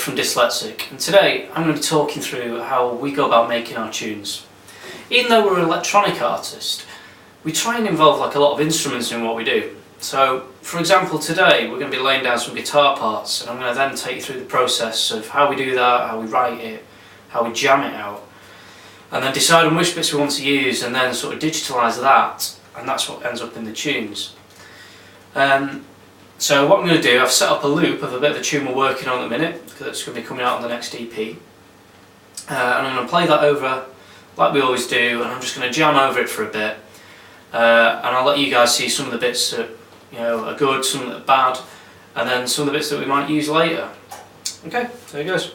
from Disclexic, and today I'm going to be talking through how we go about making our tunes. Even though we're an electronic artist, we try and involve a lot of instruments in what we do. So, for example, today we're going to be laying down some guitar parts, and I'm going to then take you through the process of how we do that, how we write it, how we jam it out, and then decide on which bits we want to use, and then sort of digitalise that, and that's what ends up in the tunes. So what I'm going to do, I've set up a loop of a bit of the tune we're working on at the minute, because it's going to be coming out on the next EP. And I'm going to play that over like we always do, and I'm just going to jam over it for a bit. And I'll let you guys see some of the bits that are good, some that are bad, and then some of the bits that we might use later. Okay, there it goes.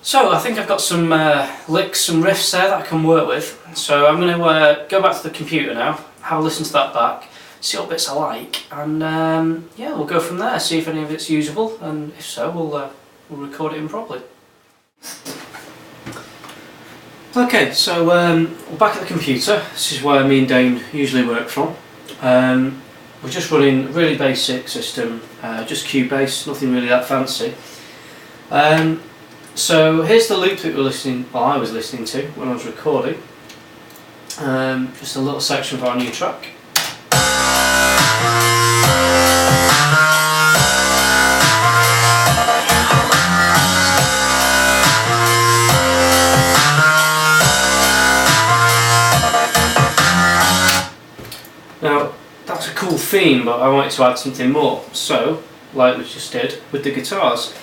So I think I've got some licks, some riffs there that I can work with. So I'm going to go back to the computer now, have a listen to that back, see what bits I like, and yeah, we'll go from there, see if any of it's usable, and if so, we'll record it in properly. Okay, so we're back at the computer. This is where me and Dane usually work from. We're just running a really basic system, just Cubase, nothing really that fancy. So here's the loop that I was listening to when I was recording. Just a little section of our new track. Now that's a cool theme, but I wanted to add something more. So, like we just did with the guitars.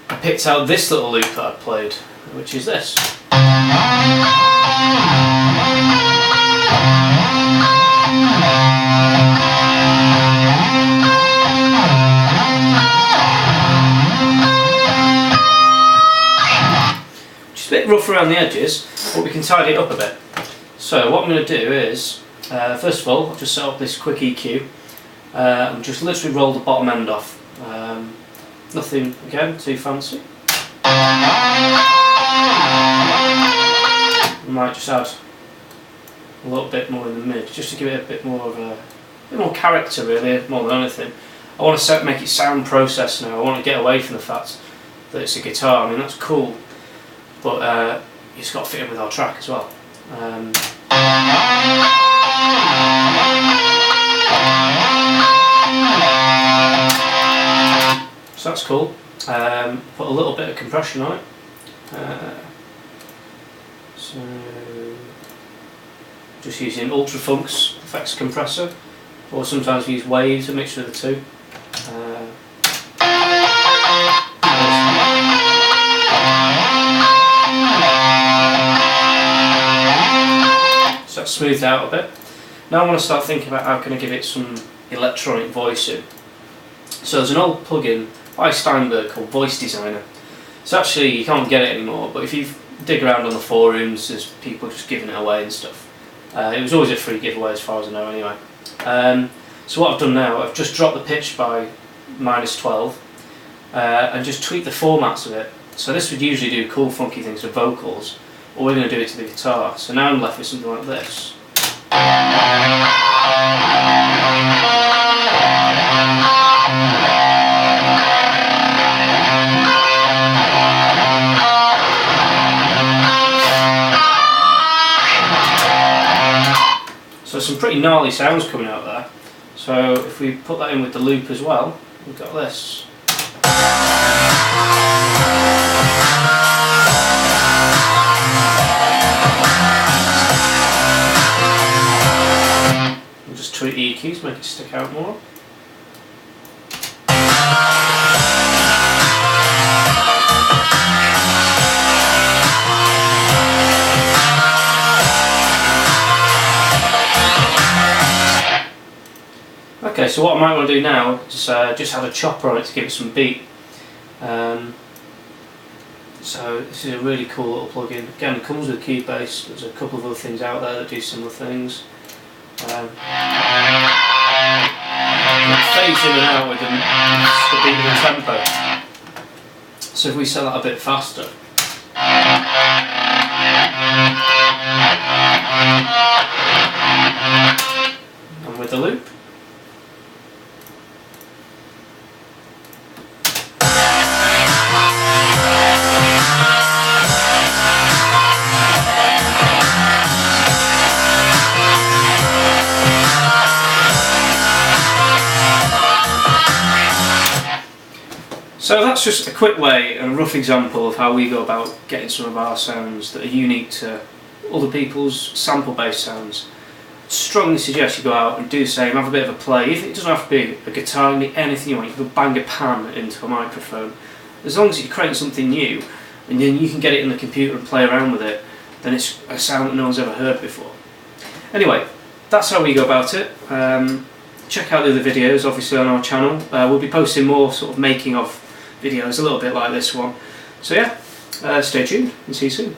I picked out this little loop that I played, which is this. Just a bit rough around the edges, but we can tidy it up a bit. So what I'm going to do is, first of all, I'll just set up this quick EQ and just literally roll the bottom end off. Nothing, again, too fancy. I might just add a little bit more in the mid, just to give it a bit more of a bit more character, really, more than anything. I want to make it sound processed now. I want to get away from the fact that it's a guitar. I mean, that's cool, but it's got to fit in with our track as well. So that's cool. Put a little bit of compression on it. So just using Ultra Funk's effects compressor, or sometimes we use Waves, a mixture of the two. So that's smoothed out a bit. Now I want to start thinking about how can I give it some electronic voicing. So there's an old plugin by Steinberg called Voice Designer. So actually you can't get it anymore, but if you dig around on the forums, there's people just giving it away and stuff. It was always a free giveaway as far as I know anyway. So what I've done now, I've just dropped the pitch by -12 and just tweaked the formats of it. So this would usually do cool funky things to vocals, but we're going to do it to the guitar. So now I'm left with something like this. So some pretty gnarly sounds coming out there. So if we put that in with the loop as well, we've got this. We'll just tweak the EQs, make it stick out more. Okay, so what I might want to do now is just add a chopper on it to give it some beat. So this is a really cool little plugin. Again, it comes with Cubase. There's a couple of other things out there that do similar things. It fades in and out with the beat and the tempo. So if we set that a bit faster. And with the loop. So that's just a quick way and a rough example of how we go about getting some of our sounds that are unique to other people's sample-based sounds. Strongly suggest you go out and do the same, have a bit of a play. If it doesn't have to be a guitar, it can be anything you want. You can bang a pan into a microphone. As long as you're creating something new and then you can get it in the computer and play around with it, then it's a sound that no one's ever heard before. Anyway, that's how we go about it. Check out the other videos obviously on our channel. We'll be posting more sort of making of videos a little bit like this one. So yeah, stay tuned and see you soon.